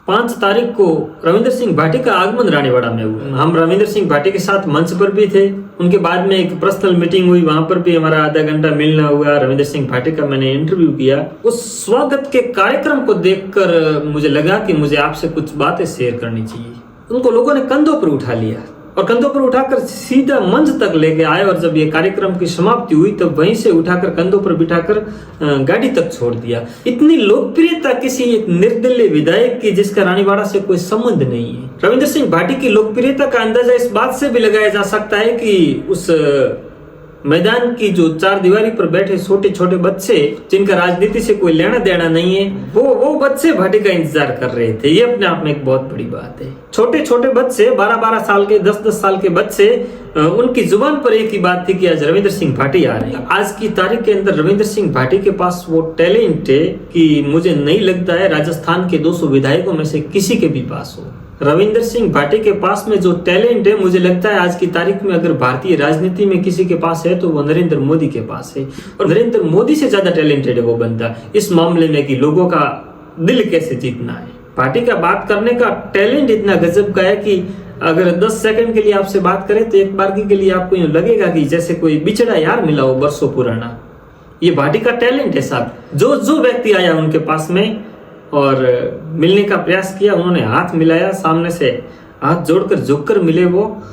5 तारीख को रविंद्र सिंह भाटी का आगमन रानीवाड़ा में हुआ। हम रविंद्र सिंह भाटी के साथ मंच पर भी थे। उनके बाद में एक पर्सनल मीटिंग हुई, वहां पर भी हमारा आधा घंटा मिलना हुआ। रविंद्र सिंह भाटी का मैंने इंटरव्यू किया। उस स्वागत के कार्यक्रम को देखकर मुझे लगा कि मुझे आपसे कुछ बातें शेयर करनी चाहिए। उनको लोगों ने कंधों पर उठा लिया और कंधों पर उठाकर सीधा मंच तक लेके आए, और जब ये कार्यक्रम की समाप्ति हुई तब वहीं से उठाकर कंधों पर बिठाकर गाड़ी तक छोड़ दिया। इतनी लोकप्रियता किसी एक निर्दलीय विधायक की जिसका रानीवाड़ा से कोई संबंध नहीं है। रविंद्र सिंह भाटी की लोकप्रियता का अंदाजा इस बात से भी लगाया जा सकता है कि उस मैदान की जो 4 दीवारी पर बैठे छोटे छोटे बच्चे जिनका राजनीति से कोई लेना देना नहीं है, वो बच्चे भाटी का इंतजार कर रहे थे। ये अपने आप में एक बहुत बड़ी बात है। छोटे छोटे बच्चे 12-12 साल के, 10-10 साल के बच्चे, उनकी जुबान पर एक ही बात थी कि आज रविंद्र सिंह भाटी आ रहे हैं। आज की तारीख के अंदर रविंद्र सिंह भाटी के पास वो टैलेंट है कि मुझे नहीं लगता है राजस्थान के 200 विधायकों में से किसी के भी पास हो। रविंद्र सिंह भाटी के पास में जो टैलेंट है, मुझे लगता है आज की तारीख में अगर भारतीय राजनीति में किसी के पास है तो वो नरेंद्र मोदी के पास है। और नरेंद्र मोदी से ज्यादा टैलेंटेड है वो बंदा इस मामले में कि लोगों का दिल कैसे जीतना है। भाटी का बात करने का टैलेंट इतना गजब का है कि अगर 10 सेकंड के लिए आपसे बात करें तो एक बार के लिए आपको यूं लगेगा कि जैसे कोई बिछड़ा यार मिला हो बरसों पुराना। ये भाटी का टैलेंट है साहब। जो व्यक्ति आया उनके पास में और मिलने का प्रयास किया, उन्होंने हाथ मिलाया, सामने से हाथ जोड़कर झुककर मिले, वो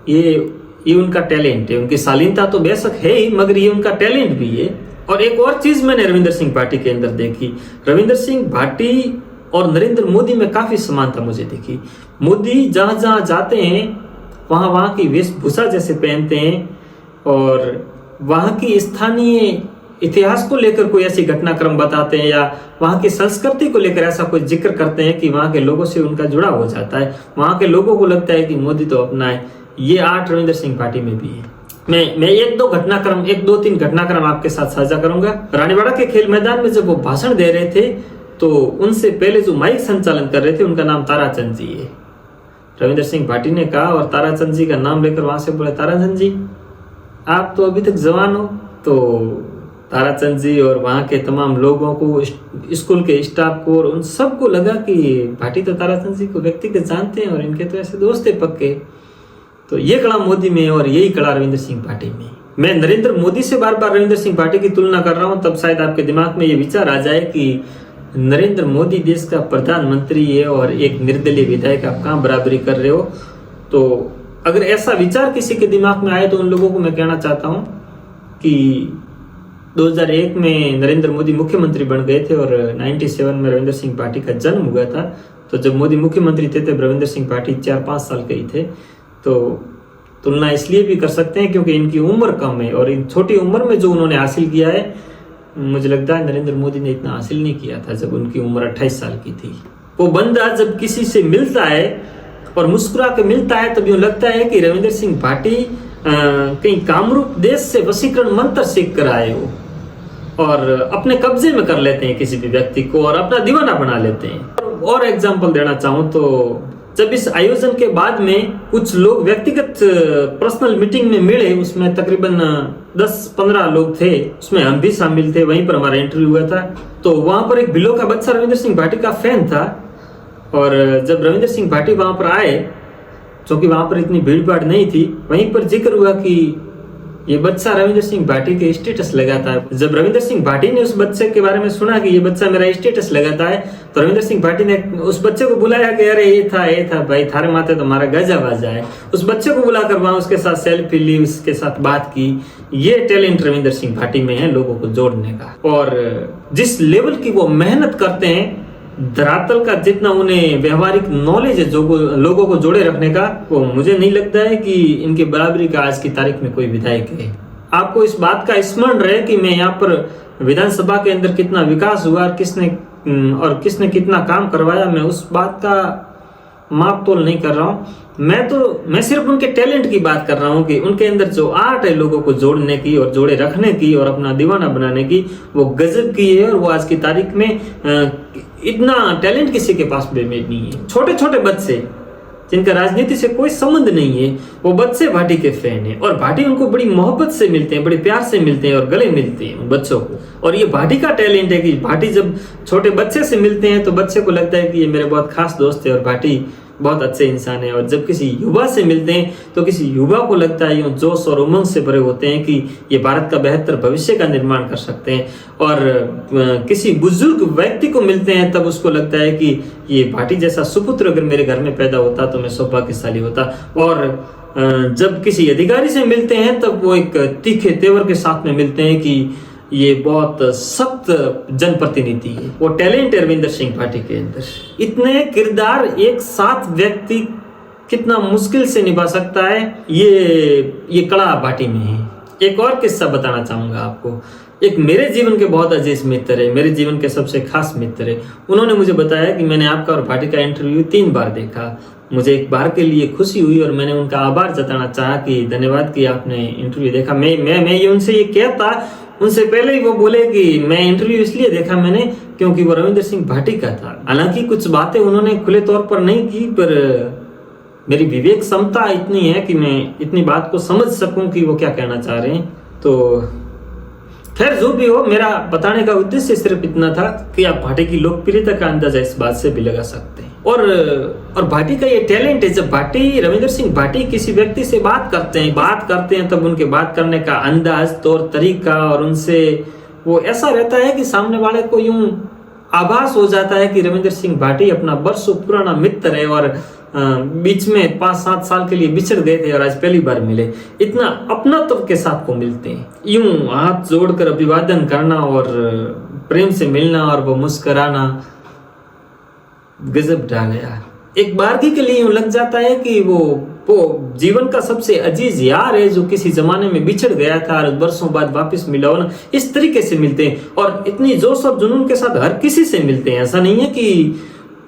ये उनका टैलेंट है। उनकी शालीनता तो बेशक है ही, मगर ये उनका टैलेंट भी है। और एक और चीज मैंने रविंद्र सिंह भाटी के अंदर देखी, रविंद्र सिंह भाटी और नरेंद्र मोदी में काफी समानता मुझे दिखी। मोदी जहां जहां जाते हैं वहां की वेशभूषा जैसे पहनते हैं और वहां की स्थानीय इतिहास को लेकर कोई ऐसी घटनाक्रम बताते हैं या वहां की संस्कृति को लेकर ऐसा कोई जिक्र करते हैं कि वहां के लोगों से उनका जुड़ा हो जाता है। वहां के लोगों को लगता है कि मोदी तो अपना है। ये आर्ट रविंद्र सिंह भाटी में भी है। मैं 1-2-3 घटनाक्रम आपके साथ साझा करूंगा। रानीवाड़ा के खेल मैदान में जब वो भाषण दे रहे थे तो उनसे पहले जो माइक संचालन कर रहे थे उनका नाम ताराचंद जी है। रविंद्र सिंह भाटी ने कहा और ताराचंद जी का नाम लेकर वहां से बोले, ताराचंद जी आप तो अभी तक जवान हो। तो ताराचंद जी और वहाँ के तमाम लोगों को, स्कूल के स्टाफ को और उन सबको लगा कि भाटी तो ताराचंद जी को व्यक्तिगत जानते हैं और इनके तो ऐसे दोस्त है पक्के। तो ये कला मोदी में और यही कला रविंद्र सिंह भाटी में। मैं नरेंद्र मोदी से बार बार रविंद्र सिंह भाटी की तुलना कर रहा हूँ, तब शायद आपके दिमाग में ये विचार आ जाए कि नरेंद्र मोदी देश का प्रधानमंत्री है और एक निर्दलीय विधायक आप कहाँ बराबरी कर रहे हो। तो अगर ऐसा विचार किसी के दिमाग में आए तो उन लोगों को मैं कहना चाहता हूँ कि 2001 में नरेंद्र मोदी मुख्यमंत्री बन गए थे और 97 में रविंद्र सिंह भाटी का जन्म हुआ था। तो जब मोदी मुख्यमंत्री थे तब रविंद्र सिंह भाटी 4-5 साल के ही थे। तो तुलना इसलिए भी कर सकते हैं क्योंकि इनकी उम्र कम है और इन छोटी उम्र में जो उन्होंने हासिल किया है, मुझे लगता है नरेंद्र मोदी ने इतना हासिल नहीं किया था जब उनकी उम्र 28 साल की थी। वो बंदा जब किसी से मिलता है और मुस्कुरा के मिलता है तब यूँ लगता है कि रविंद्र सिंह भाटी कहीं कामरूप देश से वशीकरण मंत्र सीख कर आए हो और अपने कब्जे में कर लेते हैं किसी भी व्यक्ति को और अपना दीवाना बना लेते हैं। और एग्जांपल देना चाहूँ तो जब इस आयोजन के बाद में कुछ लोग व्यक्तिगत पर्सनल मीटिंग में मिले, उसमें तकरीबन 10-15 लोग थे, उसमें हम भी शामिल थे। वहीं पर हमारा इंटरव्यू हुआ था। तो वहां पर एक बिलो का बच्चा रविंद्र सिंह भाटी का फैन था और जब रविंद्र सिंह भाटी वहां पर आए, क्योंकि वहां पर इतनी भीड़ भाड़ नहीं थी, वहीं पर जिक्र हुआ कि ये बच्चा रविंद्र सिंह भाटी के स्टेटस लगाता है। जब रविंद्र सिंह भाटी ने उस बच्चे के बारे में सुना कि ये बच्चा मेरा स्टेटस लगाता है तो रविंद्र सिंह भाटी ने उस बच्चे को बुलाया कि अरे ये था भाई, थारे माथे तो हमारा गजा बाजा है। उस बच्चे को बुलाकर वहां उसके साथ सेल्फी ली, उसके साथ बात की। ये टैलेंट रविंद्र सिंह भाटी में है लोगों को जोड़ने का। और जिस लेवल की वो मेहनत करते हैं, धरातल का जितना उन्हें व्यवहारिक नॉलेज है जो लोगों को जोड़े रखने का, वो मुझे नहीं लगता है कि इनके बराबरी का आज की तारीख में कोई विधायक है। आपको इस बात का स्मरण रहे कि मैं यहाँ पर विधानसभा के अंदर कितना विकास हुआ और किसने कितना काम करवाया, मैं उस बात का माप तोल नहीं कर रहा हूँ। मैं सिर्फ उनके टैलेंट की बात कर रहा हूँ कि उनके अंदर जो आर्ट है लोगों को जोड़ने की और जोड़े रखने की और अपना दीवाना बनाने की, वो गजब की है। और वो आज की तारीख में इतना टैलेंट किसी के पास बेमेड नहीं है। छोटे छोटे बच्चे जिनका राजनीति से कोई संबंध नहीं है, वो बच्चे भाटी के फैन है और भाटी उनको बड़ी मोहब्बत से मिलते हैं, बड़े प्यार से मिलते हैं और गले मिलते हैं उन बच्चों को। और ये भाटी का टैलेंट है कि भाटी जब छोटे बच्चे से मिलते हैं तो बच्चे को लगता है कि ये मेरे बहुत खास दोस्त है और भाटी बहुत अच्छे इंसान है। और जब किसी युवा से मिलते हैं तो किसी युवा को लगता है यूँ जोश और उमंग से भरे होते हैं कि ये भारत का बेहतर भविष्य का निर्माण कर सकते हैं। और किसी बुजुर्ग व्यक्ति को मिलते हैं तब उसको लगता है कि ये भाटी जैसा सुपुत्र अगर मेरे घर में पैदा होता तो मैं सौभाग्यशाली होता। और जब किसी अधिकारी से मिलते हैं तब वो एक तीखे तेवर के साथ में मिलते हैं कि ये बहुत सख्त जनप्रतिनिधि है। वो टैलेंट है रविंदर सिंह भाटी के अंदर। इतने किरदार एक साथ व्यक्ति कितना मुश्किल से निभा सकता है, ये कला भाटी में है। एक और किस्सा बताना चाहूंगा आपको। एक मेरे जीवन के बहुत अजीज मित्र है, मेरे जीवन के सबसे खास मित्र है। उन्होंने मुझे बताया कि मैंने आपका और भाटी का इंटरव्यू 3 बार देखा। मुझे एक बार के लिए खुशी हुई और मैंने उनका आभार जताना चाहा कि धन्यवाद कि आपने इंटरव्यू देखा। मैं ये उनसे ये कहता, उनसे पहले ही वो बोले कि मैं इंटरव्यू इसलिए देखा मैंने क्योंकि वो रविंदर सिंह भाटी का था। हालांकि कुछ बातें उन्होंने खुले तौर पर नहीं की, पर मेरी विवेक क्षमता इतनी है कि मैं इतनी बात को समझ सकूं कि वो क्या कहना चाह रहे हैं। तो खैर जो भी हो, मेरा बताने का उद्देश्य सिर्फ इतना था कि आप भाटी की लोकप्रियता का अंदाजा इस बात से भी लगा सकते हैं। और भाटी का ये टैलेंट है, जब भाटी रविंदर सिंह भाटी किसी व्यक्ति से बात करते हैं तब उनके बात करने का अंदाज, तौर तरीका और उनसे वो ऐसा रहता है कि सामने वाले को यूं आभास हो जाता है कि रविंदर सिंह भाटी अपना बरसों पुराना मित्र है और बीच में 5-7 साल के लिए बिछड़ गए थे और आज पहली बार मिले। इतना अपनत्व के साथ को मिलते हैं, यूं हाथ जोड़कर अभिवादन करना और प्रेम से मिलना और वो मुस्कुराना गजब ढा गया। एक बारगी के लिए यूं लग जाता है कि वो जीवन का सबसे अजीज यार है जो किसी जमाने में बिछड़ गया था और बरसों बाद वापस मिला हो ना। इस तरीके से मिलते हैं और इतनी जोश और जुनून के साथ हर किसी से मिलते हैं। ऐसा नहीं है कि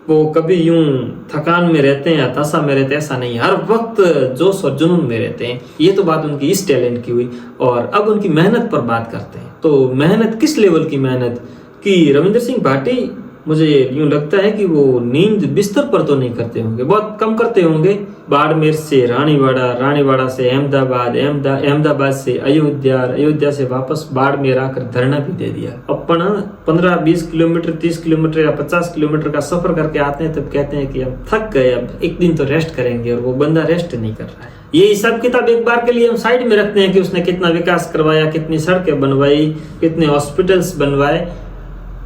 वो कभी यूं थकान में रहते हैं या तसा में रहते हैं, ऐसा नहीं। हर वक्त जोश और जुनून में रहते हैं। ये तो बात उनकी इस टैलेंट की हुई। और अब उनकी मेहनत पर बात करते हैं। तो मेहनत किस लेवल की मेहनत कि रविंदर सिंह भाटी, मुझे यूं लगता है कि वो नींद बिस्तर पर तो नहीं करते होंगे, बहुत कम करते होंगे। बाड़मेर से रानीवाड़ा, रानीवाड़ा से अहमदाबाद, अहमदाबाद से अयोध्या, अयोध्या से वापस बाड़मेर आकर धरना भी दे दिया। अपन 15-20 किलोमीटर, 30 किलोमीटर या 50 किलोमीटर का सफर करके आते हैं तब कहते हैं कि हम थक गए, अब एक दिन तो रेस्ट करेंगे, और वो बंदा रेस्ट नहीं कर रहा है। ये हिसाब किताब एक बार के लिए हम साइड में रखते हैं कि उसने कितना विकास करवाया, कितनी सड़कें बनवाई, कितने हॉस्पिटल्स बनवाए।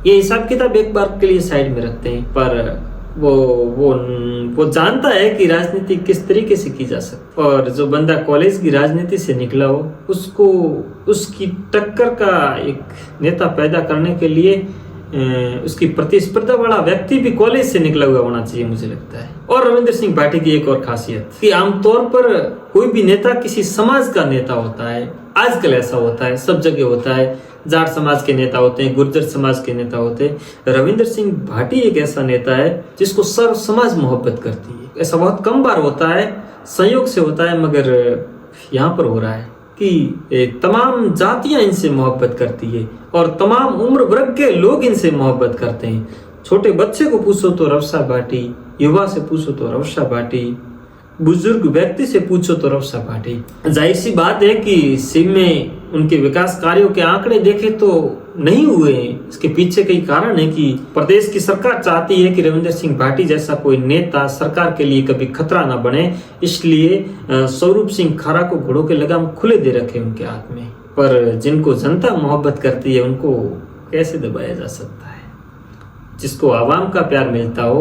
ये हिसाब किताब एक बार के लिए साइड में रखते हैं, पर वो जानता है कि राजनीति किस तरीके से की जा सकती है। और जो बंदा कॉलेज की राजनीति से निकला हो, उसको उसकी टक्कर का एक नेता पैदा करने के लिए उसकी प्रतिस्पर्धा वाला व्यक्ति भी कॉलेज से निकला हुआ होना चाहिए, मुझे लगता है। और रविंदर सिंह भाटी की एक और खासियत कि आमतौर पर कोई भी नेता किसी समाज का नेता होता है। आजकल ऐसा होता है, सब जगह होता है। जाट समाज के नेता होते हैं, गुर्जर समाज के नेता होते हैं। रविंदर सिंह भाटी एक ऐसा नेता है जिसको सर्व समाज मोहब्बत करती है। ऐसा बहुत कम बार होता है, संयोग से होता है, मगर यहाँ पर हो रहा है कि तमाम जातियां इनसे मोहब्बत करती है और तमाम उम्र वर्ग के लोग इनसे मोहब्बत करते हैं। छोटे बच्चे को पूछो तो रवसा भाटी, युवा से पूछो तो रवसा भाटी, बुजुर्ग व्यक्ति से पूछो तो रवसा भाटी। जाहिर सी बात है कि सिम में उनके विकास कार्यों के आंकड़े देखे तो नहीं हुए। इसके पीछे कई कारण है कि प्रदेश की सरकार चाहती है कि रविंदर सिंह भाटी जैसा कोई नेता सरकार के लिए कभी खतरा ना बने, इसलिए स्वरूप सिंह खारा को घोड़ों के लगाम खुले दे रखे उनके हाथ में। पर जिनको जनता मोहब्बत करती है उनको कैसे दबाया जा सकता है? जिसको आवाम का प्यार मिलता हो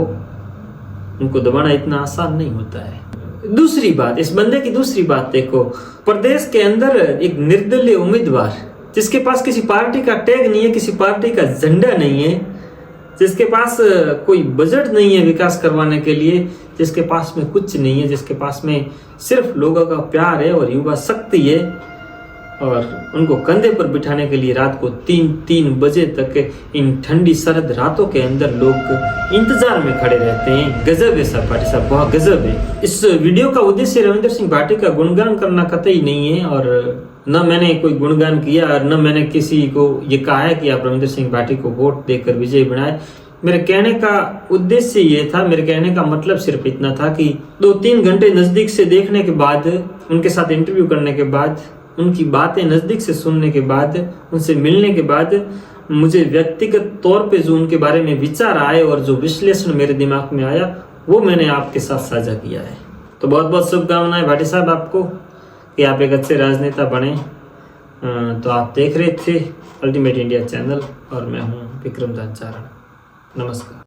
उनको दबाना इतना आसान नहीं होता है। दूसरी बात, इस बंदे की दूसरी बात देखो, प्रदेश के अंदर एक निर्दलीय उम्मीदवार जिसके पास किसी पार्टी का टैग नहीं है, किसी पार्टी का झंडा नहीं है, जिसके पास कोई बजट नहीं है विकास करवाने के लिए, जिसके पास में कुछ नहीं है, जिसके पास में सिर्फ लोगों का प्यार है और युवा शक्ति है, और उनको कंधे पर बिठाने के लिए रात को 3-3 बजे तक इन ठंडी सरद रातों के अंदर लोग इंतजार में खड़े रहते हैं। गजब है साहब, भाटी साहब बहुत गजब है। इस वीडियो का उद्देश्य रविंदर सिंह भाटी का गुणगान करना कतई नहीं है, और न मैंने कोई गुणगान किया और न मैंने किसी को ये कहा है कि आप रविंदर सिंह भाटी को वोट देकर विजयी बनाए। मेरे कहने का उद्देश्य ये था, मेरे कहने का मतलब सिर्फ इतना था कि 2-3 घंटे नज़दीक से देखने के बाद, उनके साथ इंटरव्यू करने के बाद, उनकी बातें नज़दीक से सुनने के बाद, उनसे मिलने के बाद मुझे व्यक्तिगत तौर पे जो उनके बारे में विचार आए और जो विश्लेषण मेरे दिमाग में आया वो मैंने आपके साथ साझा किया है। तो बहुत बहुत शुभकामनाएं भाटी साहब आपको कि आप एक अच्छे राजनेता बने। तो आप देख रहे थे अल्टीमेट इंडिया चैनल और मैं हूँ विक्रम चारण। नमस्कार।